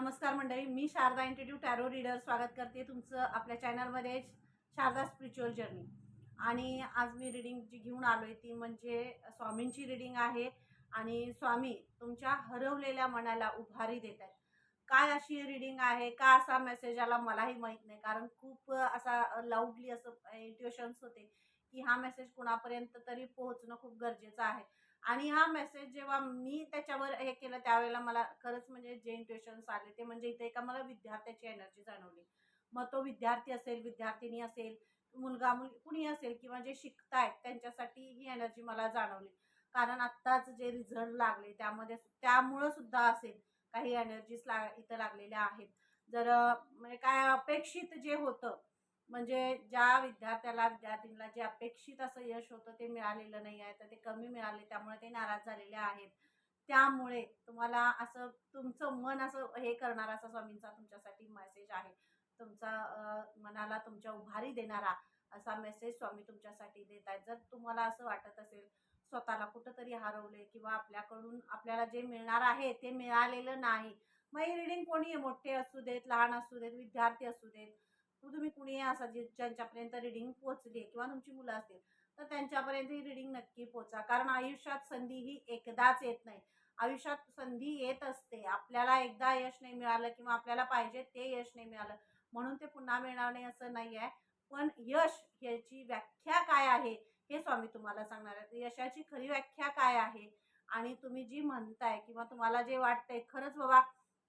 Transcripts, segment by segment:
नमस्कार मंडळी, मी Sharda इंट्युटिव्ह tarot reader स्वागत करते तुमचं आपल्या चॅनलमध्ये शारदा स्पिरिच्युअल जर्नी. आणि आज मी रीडिंग जी घेऊन आलो आहे ती म्हणजे स्वामींची रीडिंग आहे. आणि स्वामी तुमच्या हरवलेल्या मनाला उभारी देत आहेत. काय अशी रीडिंग आहे, का असा मेसेज आला मलाही माहीत नाही, कारण खूप असा लाऊडली असं इंट्युशन्स होते की हा मेसेज कुणापर्यंत तरी पोहोचणं खूप गरजेचं आहे. आणि हा मेसेज जेव्हा मी त्याच्यावर हे केलं त्यावेळेला मला खरंच म्हणजे जे इंट्युशन्स आले ते म्हणजे इथे एका मला विद्यार्थ्याची एनर्जी जाणवली. मग तो विद्यार्थी असेल, विद्यार्थिनी असेल, मुलगा मुलगी कुणी असेल किंवा जे शिकतायत त्यांच्यासाठी ही एनर्जी मला जाणवली. कारण आत्ताच जे रिझल्ट लागले त्यामध्ये त्यामुळं सुद्धा असेल काही एनर्जीज इथं लागलेल्या आहेत. जर म्हणजे काय अपेक्षित जे होतं, म्हणजे ज्या विद्यार्थ्याला जे अपेक्षित असं यश होतं ते मिळालेलं नाही आहे, तर ते कमी मिळाले त्यामुळे ते नाराज झालेले आहेत. त्यामुळे तुम्हाला असं तुमचं मन असं हे करणारा असा स्वामींचा तुमच्यासाठी मेसेज आहे. तुमचा मनाला तुमच्या उभारी देणारा असा मेसेज स्वामी तुमच्यासाठी देत आहेत. जर तुम्हाला असं वाटत असेल स्वतःला कुठंतरी हरवले किंवा आपल्याला जे मिळणार आहे ते मिळालेलं नाही. मग ही रीडिंग कोणी आहे, मोठे असू देत, लहान असू देत, विद्यार्थी असू देत, तुम्ही कुणी असा ज्यांच्यापर्यंत रीडिंग पोहोचली किंवा तुमची मुलं असतील तर त्यांच्यापर्यंत ही रीडिंग नक्की पोहोचा. कारण आयुष्यात संधी ही एकदाच येत नाही. आयुष्यात संधी येत असते. आपल्याला एकदा यश नाही मिळालं किंवा आपल्याला पाहिजे ते यश नाही मिळालं म्हणून ते पुन्हा मिळणार नाही असं नाही आहे. पण यश ह्याची व्याख्या काय आहे हे स्वामी तुम्हाला सांगणार आहेत. यशाची खरी व्याख्या काय आहे आणि तुम्ही जी म्हणताय किंवा तुम्हाला जे वाटतंय खरंच बाबा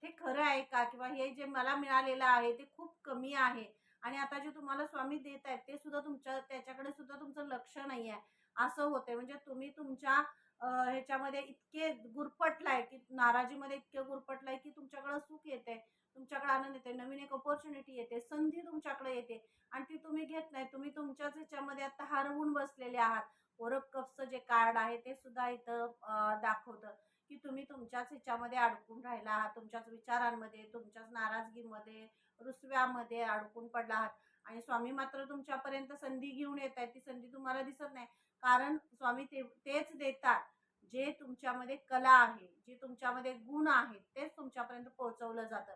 हे खरं आहे का, किंवा हे जे मला मिळालेलं आहे ते खूप कमी आहे आणि आता जे तुम्हाला स्वामी देत आहेत ते सुद्धा त्याच्याकडे सुद्धा तुमचं लक्ष नाही आहे असं होते. म्हणजे तुम्ही तुमच्या ह्याच्यामध्ये इतके गुरफटलाय की नाराजीमध्ये इतके गुरफटलाय की तुमच्याकडे सुख येते, तुमच्याकडे आनंद येते, नवीन एक अपॉर्च्युनिटी येते, संधी तुमच्याकडे येते आणि ती तुम्ही घेत नाही. तुम्ही तुमच्याच ह्याच्यामध्ये आता हरवून बसलेले आहात. ओरफ कपचं जे कार्ड आहे ते सुद्धा इथं दाखवतं की तुम्ही तुमच्याच ह्याच्यामध्ये अडकून राहिला आहात, तुमच्याच विचारांमध्ये, तुमच्याच नाराजगीमध्ये, रुसव्यामध्ये अडकून पडला आहात. आणि स्वामी मात्र तुमच्यापर्यंत संधी घेऊन येत आहेत. ती संधी तुम्हाला दिसत नाही, कारण स्वामी तेच देतात जे तुमच्यामध्ये कला आहे, जे तुमच्यामध्ये गुण आहेत तेच तुमच्यापर्यंत पोहोचवलं जातं.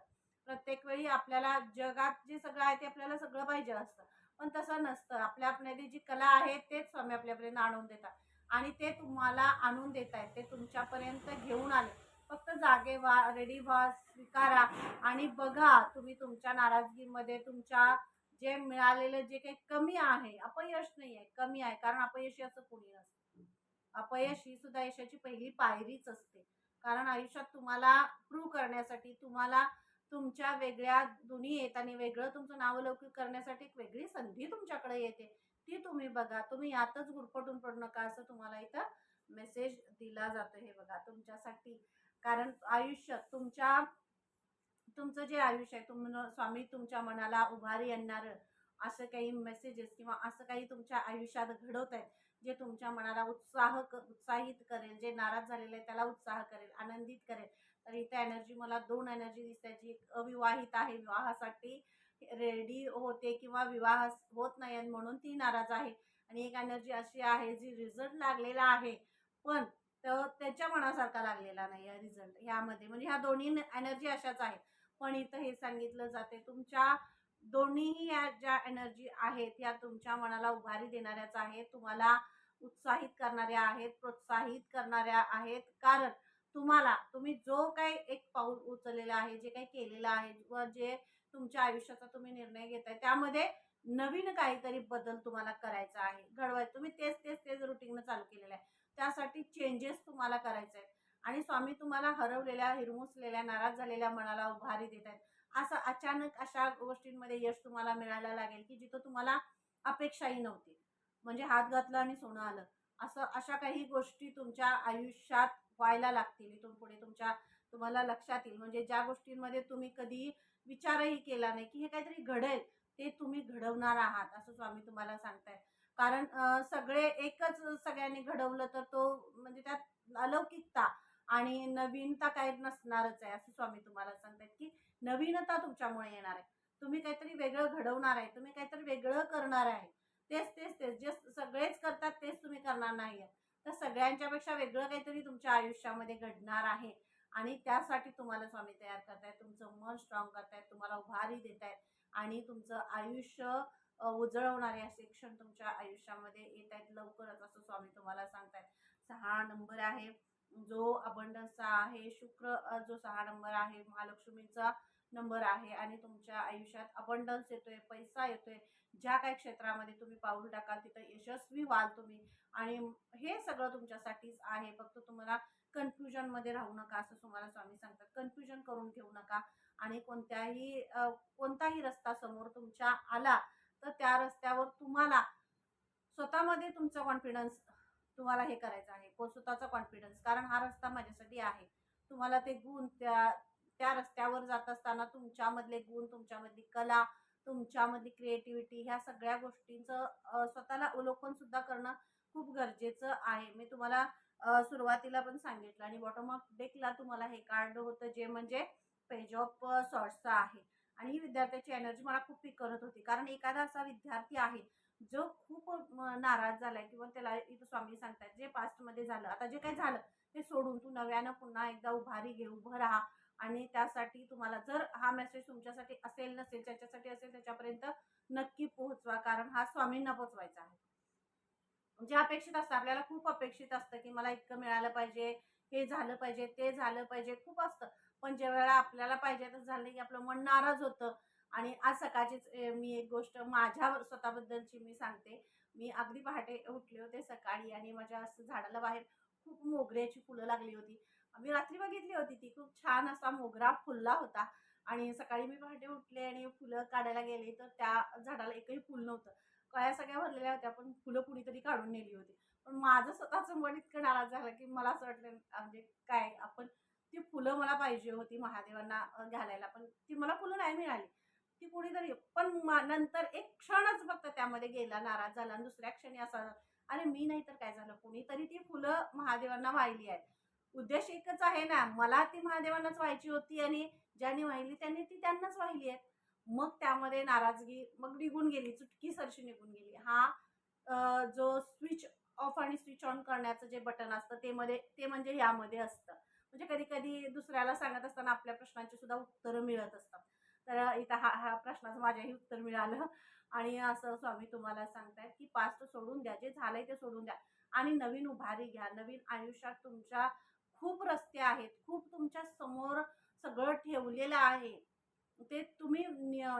प्रत्येक वेळी आपल्याला जगात जे सगळं आहे ते आपल्याला सगळं पाहिजे असतं, पण तसं नसतं. आपल्यामध्ये जी कला आहे तेच स्वामी आपल्यापर्यंत आणून देतात आणि ते तुम्हाला आणून देत आहेत, ते तुमच्यापर्यंत घेऊन आले. फक्त जागे व्हा, रेडी व्हा, स्वीकारा आणि बघा तुम्ही तुमच्या नाराजगीमध्ये तुमच्या जे मिळालेलं जे काही कमी आहे, अपयश नाही आहे, कमी आहे. कारण अपयश असं कोणी नसतं. अपयश ही सुद्धा यशाची पहिली पायरीच असते. कारण आयुष्यात तुम्हाला प्रूव्ह करण्यासाठी, तुम्हाला तुमच्या वेगळ्या दुनियेत आणि वेगळं तुमचं नावलौकिक करण्यासाठी एक वेगळी संधी तुमच्याकडे येते. ती तुम्ही बघा. तुम्ही यातच गुरफटून पडू नका असं तुम्हाला इथं मेसेज दिला जातो. हे बघा तुमच्यासाठी. कारण आयुष्यात तुमचं जे आयुष्य आहे, स्वामी तुमच्या मनाला उभारी आणणारं असं काही मेसेजेस किंवा असं काही तुमच्या आयुष्यात घडवत आहेत जे तुमच्या मनाला उत्साहित करेल, जे नाराज झालेलं आहे त्याला उत्साह करेल, आनंदित करेल. तर इथे एनर्जी मला 2 एनर्जी दिसते. जी एक अविवाहित आहे, विवाहासाठी रेडी होते किंवा विवाह होत नाही म्हणून ती नाराज आहे. आणि एक एनर्जी अशी आहे जी रिझल्ट लागलेला आहे पण त्याच्या मनासारखा लागलेला नाही आहे रिझल्ट ह्यामध्ये. म्हणजे ह्या दोन्ही एनर्जी अशाच आहेत. पण इथं हे सांगितलं जाते तुमच्या दोन्हीही या ज्या एनर्जी आहेत ह्या तुमच्या मनाला उभारी देणाऱ्याच आहेत, तुम्हाला उत्साहित करणाऱ्या आहेत, प्रोत्साहित करणाऱ्या आहेत. कारण तुम्ही जो काही एक पाऊल उचललेला आहे, जे काही केलेलं आहे व जे तुमच्या आयुष्याचा तुम्ही निर्णय घेताय त्यामध्ये नवीन काहीतरी बदल तुम्हाला करायचा आहे, घडवायचं. तुम्ही तेच रुटीन चालू केलेलं आहे, त्यासाठी चेंजेस तुम्हाला करायचे आहेत. आणि स्वामी तुम्हाला हरवलेल्या, हिरमुसलेल्या, नाराज झालेल्या मनाला उभारी देत आहेत. असं अचानक अशा गोष्टींमध्ये यश तुम्हाला मिळायला लागेल की जिथं तुम्हाला अपेक्षाही नव्हती. म्हणजे हात घातला आणि सोनं आलं, असं अशा काही गोष्टी तुमच्या आयुष्यात व्हायला लागतील इथून पुढे. तुम्हाला लक्षात येईल. म्हणजे ज्या गोष्टींमध्ये तुम्ही कधी विचारही केला नाही की हे काहीतरी घडेल, ते तुम्ही घडवणार आहात असं स्वामी तुम्हाला सांगतायत. कारण सगळे एकच सगळ्यांनी घडवलं तर तो म्हणजे त्यात अलौकिकता आणि नवीनता काही नसणारच आहे असं स्वामी तुम्हाला सांगतायत की नवीनता तुमच्यामुळे येणार आहे. तुम्ही काहीतरी वेगळं घडवणार आहे, तुम्ही काहीतरी वेगळं करणार आहे. तेच जे सगळेच करतात तेच तुम्ही करणार नाही आहे. तर सगळ्यांच्यापेक्षा वेगळं काहीतरी तुमच्या आयुष्यामध्ये घडणार आहे आणि त्यासाठी तुम्हाला स्वामी तयार करतायत, तुमचं मन स्ट्रॉंग करतायत, तुम्हाला उभारी देतायत आणि तुमचं आयुष्य उजळवणारे असे क्षण तुमच्या आयुष्यामध्ये येत आहेत लवकरच, असं स्वामी तुम्हाला सांगतायत. 6 नंबर आहे जो अबंडन्सचा आहे. शुक्र जो 6 नंबर आहे महालक्ष्मीचा नंबर आहे आणि तुमच्या आयुष्यात अबंडन्स येतोय, पैसा येतोय. ज्या काही क्षेत्रामध्ये तुम्ही पाऊल टाकाल तिथं यशस्वी व्हाल तुम्ही आणि हे सगळं तुमच्यासाठीच आहे. फक्त तुम्हाला कन्फ्युजनमध्ये राहू नका, असं तुम्हाला स्वामी सांगतात. कन्फ्युजन करून घेऊ नका आणि कोणताही रस्ता समोर तुमच्या आला तर त्या रस्त्यावर तुम्हाला स्वतःमध्ये तुमचा कॉन्फिडन्स तुम्हाला हे करायचं आहे, स्वतःचा कॉन्फिडन्स. कारण हा रस्ता माझ्यासाठी आहे. तुम्हाला ते गुण त्या त्या रस्त्यावर जात असताना तुमच्यामधले गुण, तुमच्यामधली कला, तुमच्यामधली क्रिएटिव्हिटी ह्या सगळ्या गोष्टींचं स्वतःला अवलोकन सुद्धा करणं खूप गरजेचं आहे. मी तुम्हाला सुरुवातीला पण सांगितलं आणि बॉटम ऑफ डेकला तुम्हाला हे कार्ड होतं जे म्हणजे पेज ऑफ सॉर्ट्सचं आहे. आणि ही विद्यार्थ्याची एनर्जी मला खूप पिक करत होती. कारण एखादा असा विद्यार्थी आहे जो खूप नाराज झालाय किंवा त्याला इथं स्वामी सांगतात जे पास्टमध्ये झालं, आता जे काही झालं ते सोडून तू नव्यानं पुन्हा एकदा उभारी घे, उभं राहा. आणि त्यासाठी तुम्हाला जर हा मेसेज तुमच्यासाठी असेल नसेल, ज्याच्यासाठी असेल त्याच्यापर्यंत नक्की पोहोचवा, कारण हा स्वामींना पोहोचवायचा आहे. जे अपेक्षित असतं, आपल्याला खूप अपेक्षित असतं की मला इतकं मिळालं पाहिजे, हे झालं पाहिजे, ते झालं पाहिजे, खूप असतं. पण ज्यावेळेला आपल्याला पाहिजे तसं झालं की आपलं मन नाराज होतं. आणि आज सकाळचीच मी एक गोष्ट माझ्या स्वतःबद्दलची मी सांगते. मी अगदी पहाटे उठले होते सकाळी आणि माझ्या असं झाडाला बाहेर खूप मोगऱ्याची फुलं लागली होती. मी रात्री बघितली होती, ती खूप छान असा मोगरा फुलला होता. आणि सकाळी मी पहाटे उठले आणि फुलं काढायला गेले तर त्या झाडाला एकही फुल नव्हतं. कळ्या सगळ्या भरलेल्या होत्या, पण फुलं कुणीतरी काढून नेली होती. पण माझं स्वतःचं मन इतकं नाराज झालं की मला असं वाटलं म्हणजे काय आपण ती फुलं मला पाहिजे होती महादेवांना घालायला, पण ती मला फुलं नाही मिळाली. ती कुणीतरी पण नंतर एक क्षणच फक्त त्यामध्ये गेला, नाराज झाला आणि दुसऱ्या क्षणी असा अरे मी नाही तर काय झालं, कुणीतरी ती फुलं महादेवांना वाहिली आहेत. उद्देश एकच आहे ना, मला ती महादेवांनाच व्हायची होती आणि ज्यांनी वाहिली त्यांनी ती त्यांनाच वाहिली आहे. मग त्यामध्ये नाराजगी मग निघून गेली, चुटकीसरशी निघून गेली. हा जो स्विच ऑफ आणि स्विच ऑन करण्याचं जे बटन असतं ते म्हणजे यामध्ये असतं. म्हणजे कधी-कधी दुसऱ्याला सांगत असताना आपल्या प्रश्नांची सुद्धा उत्तरं मिळत असतात. तर इथं हा प्रश्नाचं माझ्याही उत्तर मिळालं आणि असं स्वामी तुम्हाला सांगतायत, की पास्ट सोडून द्या, जे झालंय ते सोडून द्या आणि नवीन उभारी घ्या. नवीन आयुष्यात तुमच्या खूप रस्ते आहेत, खूप तुमच्या समोर सगळं ठेवलेलं आहे. ते तुम्ही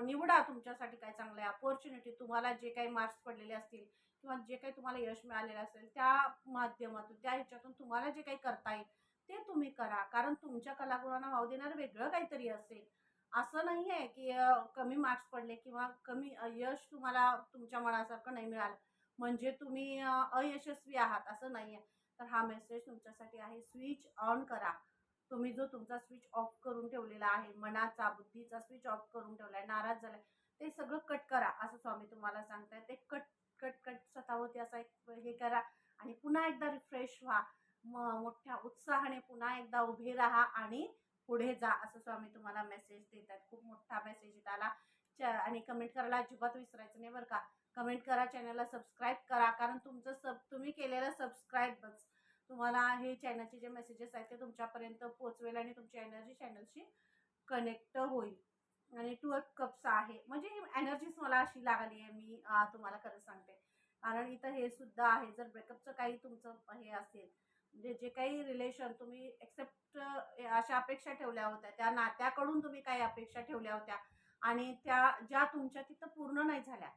निवडा तुमच्यासाठी काय चांगलं आहे. अपॉर्च्युनिटी तुम्हाला जे काही मार्क्स पडलेले असतील किंवा जे काही तुम्हाला यश मिळालेलं असेल त्या माध्यमातून, त्या ह्याच्यातून तुम्हाला जे काही करता येईल ते तुम्ही करा. कारण तुमच्या कलागुणांना वाव देणारं वेगळं काहीतरी असेल. असं नाही आहे की कमी मार्क्स पडले किंवा कमी यश तुम्हाला तुमच्या मनासारखं नाही मिळालं म्हणजे तुम्ही अयशस्वी आहात, असं नाही आहे. तर हा मेसेज तुमच्यासाठी आहे. स्विच ऑन करा. तुम्ही जो तुमचा स्विच ऑफ करून ठेवलेला आहे, मनाचा, बुद्धीचा स्विच ऑफ करून ठेवलाय, नाराज झालाय, ते सगळं कट करा, असं स्वामी तुम्हाला सांगतायत. ते कट कट कट स्वतःवरती असा एक हे करा आणि पुन्हा एकदा रिफ्रेश व्हा. मोठ्या उत्साहाने पुन्हा एकदा उभे राहा आणि पुढे जा, असं स्वामी तुम्हाला मेसेज देतात. खूप मोठा मेसेज आला. आणि कमेंट करायला अजिबात विसरायचं नाही बरं का. कमेंट करा, चॅनलला सबस्क्राईब करा, कारण तुम्ही केलेलं सबस्क्राईबच तुम्हाला हे चॅनलचे जे मेसेजेस आहेत ते तुमच्यापर्यंत पोहोचवेल आणि तुमची एनर्जी चॅनलशी कनेक्ट होईल. आणि 2 कप्स आहे म्हणजे एनर्जीच मला अशी लागली आहे. मी तुम्हाला खरं सांगते. कारण इथं हे सुद्धा आहे, जर ब्रेकअपचं काही तुमचं हे असेल म्हणजे जे काही रिलेशन तुम्ही एक्सेप्ट अशा अपेक्षा ठेवल्या होत्या, त्या नात्याकडून तुम्ही काही अपेक्षा ठेवल्या होत्या आणि त्या ज्या तुमच्या तिथं पूर्ण नाही झाल्या,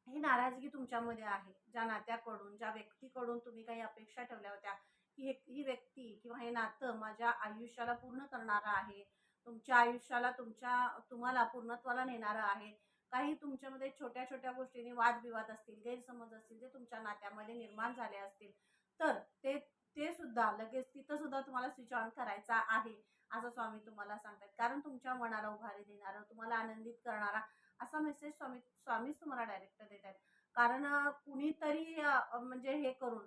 ही नाराजगी तुमच्यामध्ये आहे. ज्या नात्याकडून, ज्या व्यक्तीकडून तुम्ही काही अपेक्षा ठेवल्या होत्या, की ही व्यक्ती किंवा हे नातं माझ्या आयुष्याला पूर्ण करणारं आहे. तुमच्या आयुष्याला तुम्हाला पूर्णत्वाला नेणारं आहे. काही तुमच्यामध्ये छोट्या-छोट्या गोष्टींनी वादविवाद असतील, गैरसमज असतील, जे तुमच्या नात्यामध्ये निर्माण झाले असतील, तर ते सुद्धा लगेच तिथं सुद्धा तुम्हाला स्विच ऑन करायचा आहे, असं स्वामी तुम्हाला सांगतात. कारण तुमच्या मनाला उभारी देणारं, तुम्हाला आनंदित करणारा असा मेसेज स्वामीच तुम्हाला डायरेक्ट देत आहेत. कारण कुणीतरी म्हणजे हे करून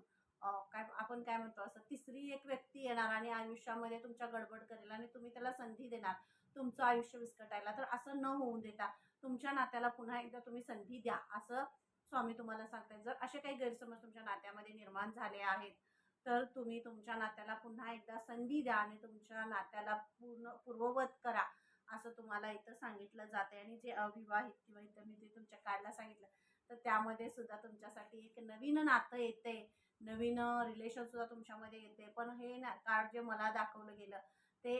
काय आपण काय म्हणतो असं तिसरी एक व्यक्ती येणार आणि आयुष्यामध्ये तुमच्या गडबड करेल आणि तुम्ही त्याला संधी देणार तुमचं आयुष्य विस्कटायला. तर असं न होऊन देता तुमच्या नात्याला पुन्हा एकदा तुम्ही संधी द्या, असं स्वामी तुम्हाला सांगतायत. जर असे काही गैरसमज तुमच्या नात्यामध्ये निर्माण झाले आहेत तर तुम्ही तुमच्या नात्याला पुन्हा एकदा संधी द्या आणि तुमच्या नात्याला पूर्ववत करा, असं तुम्हाला इथं सांगितलं जाते. आणि जे अविवाहित किंवा इथं मी ते तुमच्या कार्डला सांगितलं, तर त्यामध्ये सुद्धा तुमच्यासाठी एक नवीन नातं येते, नवीन रिलेशन सुद्धा तुमच्यामध्ये येते. पण हे कार्ड जे मला दाखवलं गेलं ते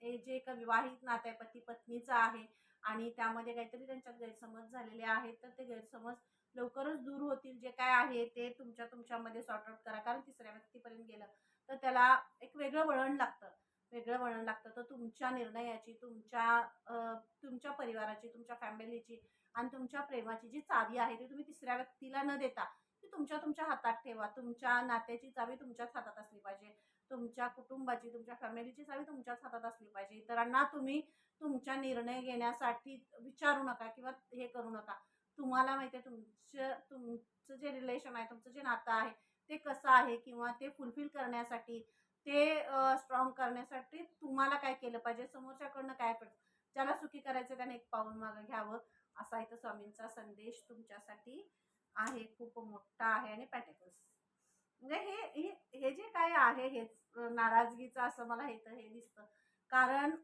हे जे एका विवाहित नातं आहे, पती पत्नीचं आहे आणि त्यामध्ये काहीतरी त्यांच्यात गैरसमज झालेले आहेत. तर ते गैरसमज लवकरच दूर होतील. जे काय आहे ते तुमच्यामध्ये सॉर्ट आउट करा. कारण तिसऱ्या व्यक्तीपर्यंत गेलं तर त्याला एक वेगळं वळण लागतं. तर तुमच्या निर्णयाची, तुमच्या परिवाराची, तुमच्या फॅमिलीची आणि तुमच्या प्रेमाची जी चावी आहे ती तुम्ही तिसऱ्या व्यक्तीला न देता ती तुमच्या हातात ठेवा. तुमच्या नात्याची चावी तुमच्याच हातात असली पाहिजे. तुमच्या कुटुंबाची, तुमच्या फॅमिलीची चावी तुमच्याच हातात असली पाहिजे. इतरांना तुम्ही तुमच्या निर्णय घेण्यासाठी विचारू नका किंवा हे करू नका. तुम्हाला माहिती आहे तुमचं जे रिलेशन आहे, तुमचं जे नातं आहे ते कसं आहे किंवा ते फुलफिल करण्यासाठी, ते स्ट्रॉंग करण्यासाठी तुम्हाला काय केलं पाहिजे, समोरच्याकडनं काय पडतं. ज्याला सुखी करायचं त्याने एक पाऊल मागं घ्यावं, असा इथं स्वामींचा संदेश तुमच्यासाठी आहे. खूप मोठा आहे. आणि पेंटिकल्स म्हणजे हे हे हे जे काय आहे हेच नाराजगीचं असं मला इथं हे दिसतं. कारण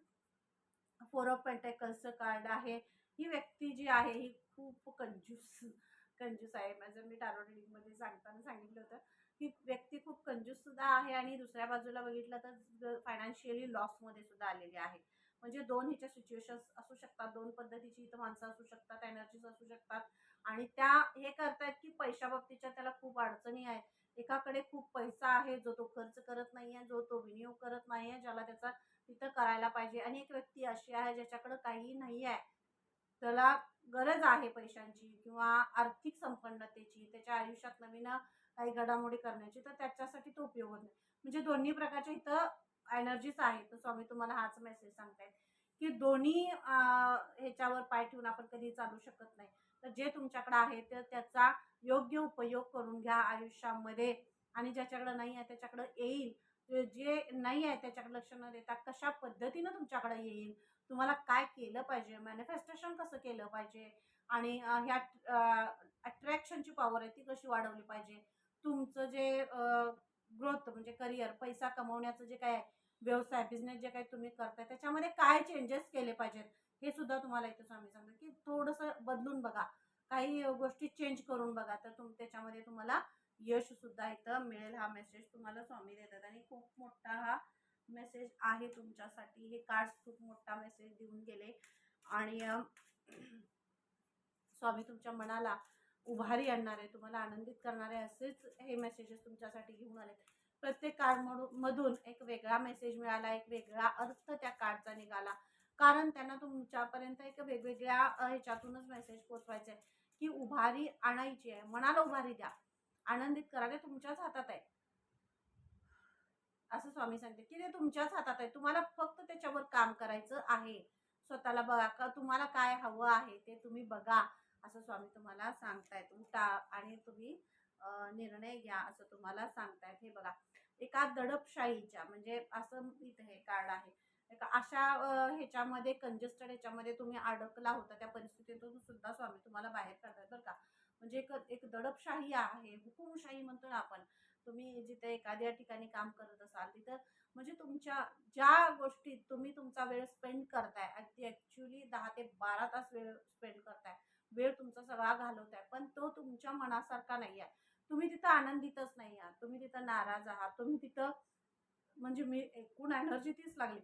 4 ऑफ पेंटिकल्सचं कार्ड आहे. ही व्यक्ती जी आहे ही खूप कंजूस आहे. माझं मी टॅरो रीडिंगमध्ये सांगताना सांगितलं होतं, ही व्यक्ती खूप कंजूस सुद्धा आहे आणि दुसऱ्या बाजूला बघितलं तर फायनान्शियली लॉसमध्ये सुद्धा आलेली आहे. म्हणजे 2 ह्याच्या सिच्युएशन्स असू शकतात, 2 पद्धतीची इथं माणसं असू शकतात, एनर्जीज असू शकतात आणि त्या हे करतायत की पैशाबाबतीच्या त्याला खूप अडचणी आहेत. एकाकडे खूप पैसा आहे, जो तो खर्च करत नाहीये, जो तो विनियोग करत नाहीये, ज्याला त्याचा तिथं करायला पाहिजे. आणि एक व्यक्ती अशी आहे ज्याच्याकडे काहीही नाही आहे, त्याला गरज आहे पैशांची किंवा आर्थिक संपन्नतेची, त्याच्या आयुष्यात नवीन काही घडामोडी करण्याची, तर त्याच्यासाठी तो उपयोग होत नाही. म्हणजे दोन्ही प्रकारच्या इथं एनर्जीज आहेत. तर स्वामी तुम्हाला हाच मेसेज सांगतायत की दोन्ही ह्याच्यावर पाय ठेवून आपण कधी चालू शकत नाही. तर जे तुमच्याकडे आहे तर त्याचा योग्य उपयोग करून घ्या आयुष्यामध्ये. आणि ज्याच्याकडे नाही आहे त्याच्याकडे येईल. जे नाही आहे त्याच्याकडे लक्ष न देता कशा पद्धतीनं तुमच्याकडे येईल, तुम्हाला काय केलं पाहिजे, मॅनिफेस्टेशन कसं केलं पाहिजे आणि ह्या अट्रॅक्शनची पॉवर आहे ती कशी वाढवली पाहिजे, तुमचं जे ग्रोथ म्हणजे करिअर, पैसा कमवण्याचं जे काय आहे, व्यवसाय, बिझनेस जे काही तुम्ही करताय त्याच्यामध्ये काय चेंजेस केले पाहिजेत, हे सुद्धा तुम्हाला इथं स्वामी सांगतात की थोडंसं बदलून बघा, काही गोष्टी चेंज करून बघा, तर त्याच्यामध्ये तुम्हाला यश सुद्धा इथं मिळेल. हा मेसेज तुम्हाला स्वामी देतात आणि खूप मोठा हा मेसेज आहे तुमच्यासाठी. हे कार्ड्स खूप मोठा मेसेज देऊन गेले आणि स्वामी तुमच्या मनाला उभारी आणणारे, तुम्हाला आनंदित करणारे असेच हे मेसेजेस तुमच्यासाठी घेऊन आले. प्रत्येक कार्ड मधून एक वेगळा मेसेज मिळाला, एक वेगळा अर्थ त्या कार्डचा निघाला. कारण त्यांना तुमच्यापर्यंत एक वेगवेगळ्या ह्याच्यातूनच मेसेज पोचवायचा आहे की उभारी आणायची आहे. मनाला उभारी द्या, आनंदित करा, ते तुमच्याच हातात आहे. असं स्वामी सांगते की ते तुमच्याच हातात आहे. तुम्हाला फक्त त्याच्यावर काम करायचं आहे. स्वतःला बघा का तुम्हाला काय हवं आहे ते तुम्ही बघा, असं स्वामी तुम्हाला सांगतायत. उठा आणि तुम्ही निर्णय घ्या, असं तुम्हाला सांगतायत. हे बघा, एका दडपशाहीच्या म्हणजे असं इथं हे कार्ड आहे. एका अशा ह्याच्यामध्ये कंजेस्टेड ह्याच्यामध्ये तुम्ही अडकला होता, त्या परिस्थितीतून सुद्धा स्वामी तुम्हाला बाहेर काढतायत बरं का. म्हणजे एक दडपशाही आहे, हुकुमशाही म्हणतो ना आपण. तुम्ही जिथे एखाद्या ठिकाणी काम करत असाल तिथं म्हणजे तुमच्या ज्या गोष्टीत तुम्ही तुमचा वेळ स्पेंड करताय, अगदी ॲक्च्युअली 10 ते 12 तास वेळ स्पेंड करताय, वेळ तुमचा सगळा घालवताय, पण तो तुमच्या मनासारखा नाही आहे. तुम्ही तिथं आनंदितच नाही आहात, तुम्ही तिथं नाराज आहात, तुम्ही तिथं म्हणजे मी एकूण एनर्जी तीच लागली.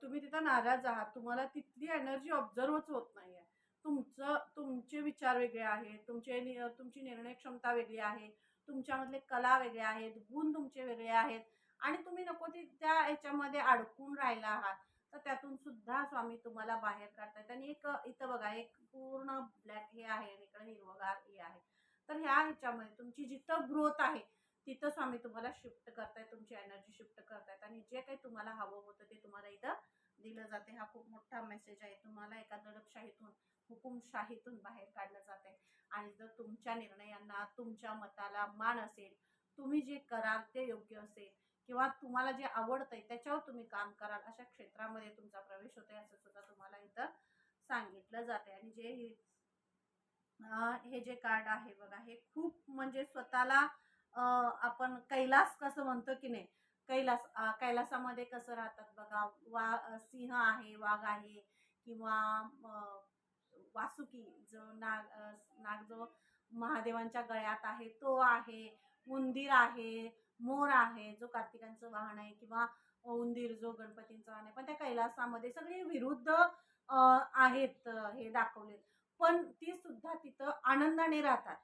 तुम्ही तिथं नाराज आहात, तुम्हाला तिथली एनर्जी ऑब्झर्वच होत नाहीये. तुमचे विचार वेगळे आहेत, तुमची निर्णय क्षमता वेगळी आहे, तुमच्यामधले कला वेगळे आहेत, गुण तुमचे वेगळे आहेत आणि तुम्ही नको त्या ह्याच्यामध्ये अडकून राहिला आहात. तर त्यातून सुद्धा स्वामी तुम्हाला बाहेर काढतायत. आणि एक इथं बघा, एक पूर्ण ब्लॅक हे आहे आणि इकडे हिरवगार हे आहे. तर ह्या ह्याच्यामध्ये तुमची जिथं ग्रोथ आहे तिथं स्वामी तुम्हाला शिफ्ट करतायत, तुमची एनर्जी शिफ्ट करतायत आणि जे काही तुम्हाला हवं होतं ते तुम्हाला इथं दिलं जाते. हा खूप मोठा मेसेज आहे. तुम्हाला एका दडपशाहीतून, हुकुमशाहीतून बाहेर काढलं जाते. आणि जर तुमच्या निर्णयांना, तुमच्या मताला मान असेल, तुम्ही जे कराल ते योग्य असेल किंवा तुम्हाला जे आवडतंय त्याच्यावर तुम्ही काम कराल, अशा क्षेत्रामध्ये तुमचा प्रवेश होतोय, असं सुद्धा तुम्हाला इथं सांगितलं जाते. आणि हे जे कार्ड आहे बघा, हे खूप म्हणजे स्वतःला आपण कैलास कसं म्हणतो की नाही, कैलासामध्ये कसं राहतात बघा, सिंह आहे, वाघ आहे, किंवा वासुकी जो नाग जो महादेवांच्या गळ्यात आहे तो आहे, उंदीर आहे, मोर आहे जो कार्तिकांचं वाहन आहे, किंवा उंदीर जो गणपतींचं वाहन आहे. पण त्या कैलासामध्ये सगळे विरुद्ध आहेत हे दाखवले, पण ती सुद्धा तिथं आनंदाने राहतात.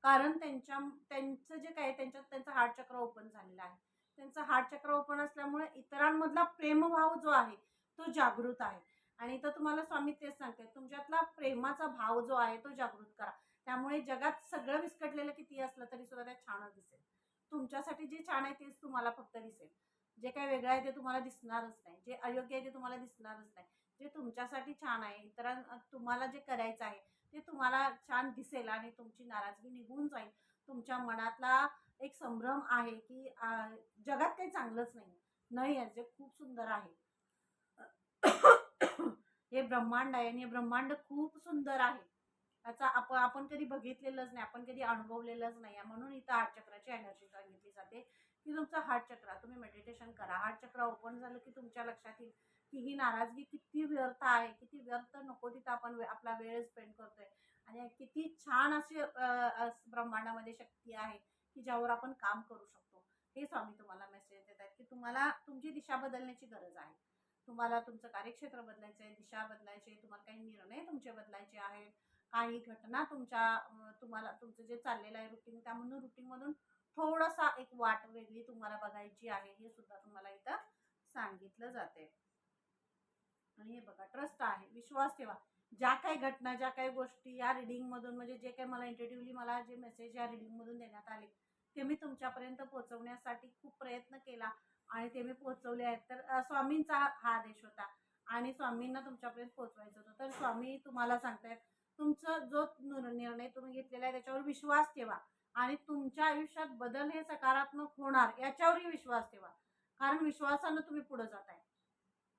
कारण त्यांचं जे काय त्यांचा हार्ट चक्र ओपन झालेला आहे. त्यांचं हार्ट चक्र ओपन असल्यामुळे इतरांमधला प्रेमभाव जो आहे तो जागृत आहे. आणि इथं तुम्हाला स्वामी तेच सांगते, तुमच्यातला प्रेमाचा भाव जो आहे तो जागृत करा. त्यामुळे जगात सगळं विस्कटलेलं किती असलं तरी सुद्धा ते छानच दिसेल. तुमच्यासाठी जे छान आहे तेच तुम्हाला फक्त दिसेल. जे काही वेगळं आहे ते तुम्हाला दिसणारच नाही. जे अयोग्य आहे ते तुम्हाला दिसणारच नाही. जे तुमच्यासाठी छान आहे, तुम्हाला जे करायचं आहे ते तुम्हाला छान दिसेल आणि तुमची नाराजगी निघून जाईल. तुमच्या मनातला एक संभ्रम आहे की जगात काही चांगलंच नाही आहे, जे खूप सुंदर आहे. हे ब्रह्मांड आहे आणि हे ब्रह्मांड खूप सुंदर आहे. त्याचा आपण कधी बघितलेलंच नाही, आपण कधी अनुभवलेलंच नाही. म्हणून इथं हार्ट चक्राची एनर्जी सांगितली जाते की तुमचं हार्ट चक्र, तुम्ही मेडिटेशन करा, हार्ट चक्र ओपन झालं की तुमच्या लक्षात येईल की ही नाराजगी किती व्यर्थ आहे, किती व्यर्थ नको तिथं आपण आपला वेळ स्पेंड करतोय, आणि किती छान अशी ब्रह्मांडामध्ये शक्ती आहे की ज्यावर आपण काम करू शकतो. हे स्वामी तुम्हाला मेसेज देत आहेत की तुम्हाला तुमची दिशा बदलण्याची गरज आहे. तुम्हाला तुमचं कार्यक्षेत्र बदलायचं आहे, दिशा बदलायची आहे, तुम्हाला काही निर्णय तुमचे बदलायचे आहेत, काही घटना तुम्हाला तुमचं जे चाललेलं आहे रुटीन, त्यामधून रुटीनमधून थोडासा एक वाट वेगळी तुम्हाला बघायची आहे, हे सुद्धा तुम्हाला इथं सांगितलं जाते. आणि हे बघा, ट्रस्ट आहे, विश्वास ठेवा. ज्या काही घटना, ज्या काही गोष्टी या रिडिंगमधून, म्हणजे जे काही मला इंट्युटिव्हली मला जे मेसेज या रिडिंगमधून देण्यात आले ते मी तुमच्यापर्यंत पोहोचवण्यासाठी खूप प्रयत्न केला आणि ते मी पोहोचवले आहेत. तर स्वामींचा हा आदेश होता आणि स्वामींना तुमच्यापर्यंत पोहोचवायचं होतं. तर स्वामी तुम्हाला सांगतायत, तुमचा जो निर्णय तुम्ही घेतलेला आहे त्याच्यावर विश्वास ठेवा आणि तुमच्या आयुष्यात बदल हे सकारात्मक होणार याच्यावरही विश्वास ठेवा. कारण विश्वासानं तुम्ही पुढे जाताय.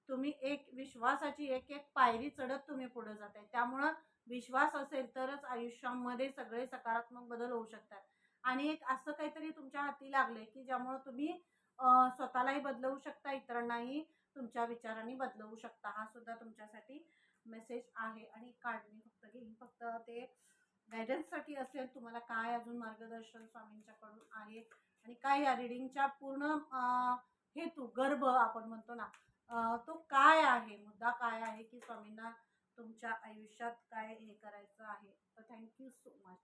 तुम्ही एक विश्वासाची एक एक पायरी चढत तुम्ही पुढे जाताय. त्यामुळं विश्वास असेल तरच आयुष्यामध्ये सगळे सकारात्मक बदल होऊ शकतात. आणि एक असं काहीतरी तुमच्या हाती लागले की ज्यामुळे तुम्ही स्वतःलाही बदलवू शकता, इतरांनाही तुमच्या विचारांनी बदलवू शकता. हा सुद्धा तुमच्यासाठी मेसेज आहे. आणि कार्ड मी फक्त घेईन, फक्त ते गायडन्ससाठी असेल, तुम्हाला काय अजून मार्गदर्शन स्वामींच्याकडून आहे आणि काय या रिडिंगच्या पूर्ण हेतू, गर्भ आपण म्हणतो ना, तो काय आहे, मुद्दा काय आहे, की स्वामींना तुमच्या आयुष्यात काय हे करायचं आहे. तर थँक्यू सो मच.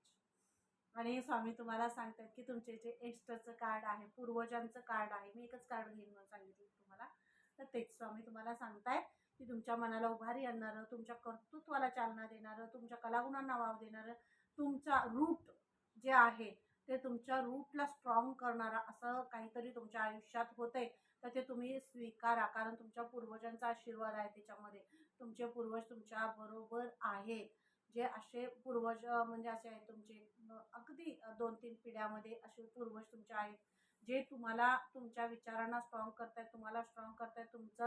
आणि स्वामी तुम्हाला सांगतात की तुमचे जे एक्स्ट्राचं कार्ड आहे, पूर्वजांचं कार्ड आहे, मी एकच कार्ड घेईन म्हणून सांगितलं तुम्हाला, तर तेच स्वामी तुम्हाला सांगतायत की तुमच्या मनाला उभारी आणणारं, तुमच्या कर्तृत्वाला चालना देणारं, तुमच्या कलागुणांना वाव देणारं, तुमचा रूट जे आहे ते तुमच्या रूटला स्ट्रॉंग करणारा असं काहीतरी तुमच्या आयुष्यात होतंय. तर ते तुम्ही स्वीकारा, कारण तुमच्या पूर्वजांचा आशीर्वाद आहे त्याच्यामध्ये. तुमचे पूर्वज तुमच्या बरोबर आहेत. जे असे पूर्वज म्हणजे असे आहेत तुमचे, अगदी 2-3 पिढ्यामध्ये असे पूर्वज तुमचे आहेत, जे तुम्हाला तुमच्या विचारांना स्ट्रॉंग करतायत, तुम्हाला स्ट्रॉंग करतायत.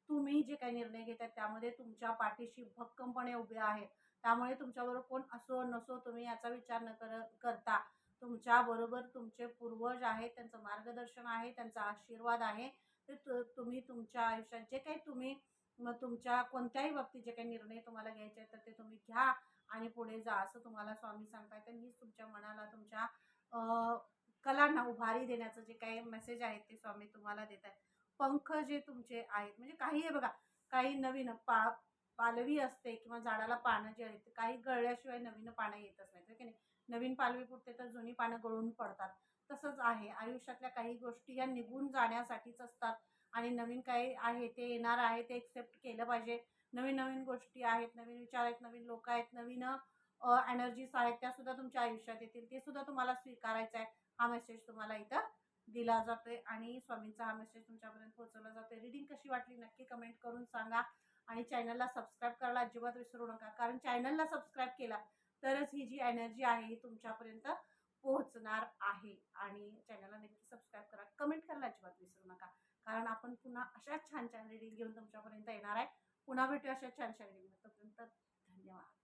तुम्ही जे काही निर्णय घेताय त्यामध्ये तुमच्या पाठीशी भक्कमपणे उभे आहेत. त्यामुळे तुमच्याबरोबर कोण असो नसो, तुम्ही याचा विचार न करता तुमच्या बरोबर तुमचे पूर्वज आहेत, त्यांचं मार्गदर्शन आहे, त्यांचा आशीर्वाद आहे. ते तुम्ही तुमच्या आयुष्यात जे काही तुम्ही तुमच्या कोणत्याही बाबतीत जे काही निर्णय तुम्हाला घ्यायचे आहेत तर ते तुम्ही घ्या आणि पुढे जा, असं तुम्हाला स्वामी सांगतायत. तर हीच तुमच्या मनाला, तुमच्या कलांना उभारी देण्याचं जे काही मेसेज आहेत ते स्वामी तुम्हाला देत आहेत. पंख जे तुमचे आहेत, म्हणजे काही आहे बघा, काही नवीन पालवी असते किंवा झाडाला पानं जे आहेत, काही गळल्याशिवाय नवीन पानं येतच नाहीत, की नाही. नवीन पालवी फुटते तर जुनी पानं गळून पडतात. तसंच आहे, आयुष्यातल्या काही गोष्टी या निघून जाण्यासाठीच असतात आणि नवीन काही आहे ते येणार आहे, ते एक्सेप्ट केलं पाहिजे. नवीन नवीन गोष्टी आहेत, नवीन विचार आहेत, नवीन लोक आहेत, नवीन एनर्जीज आहेत, त्या सुद्धा तुमच्या आयुष्यात येतील. ते सुद्धा तुम्हाला स्वीकारायचं आहे. हा मेसेज तुम्हाला इथं दिला जातोय आणि स्वामींचा हा मेसेज तुमच्यापर्यंत पोहोचवला जातोय. रीडिंग कशी वाटली नक्की कमेंट करून सांगा आणि चॅनलला सबस्क्राईब करायला अजिबात विसरू नका, कारण चॅनलला सबस्क्राईब केला तरच ही जी एनर्जी आहे ही तुमच्यापर्यंत पोहोचणार आहे. आणि चॅनलला नक्की सबस्क्राईब करा, कमेंट करायला अजिबात विसरू नका, कारण आपण पुन्हा अशा छान छान रीडिंग घेऊन तुमच्यापर्यंत येणार आहे. पुन्हा भेटूया अशा छान छान रीडिंग. तोपर्यंत धन्यवाद.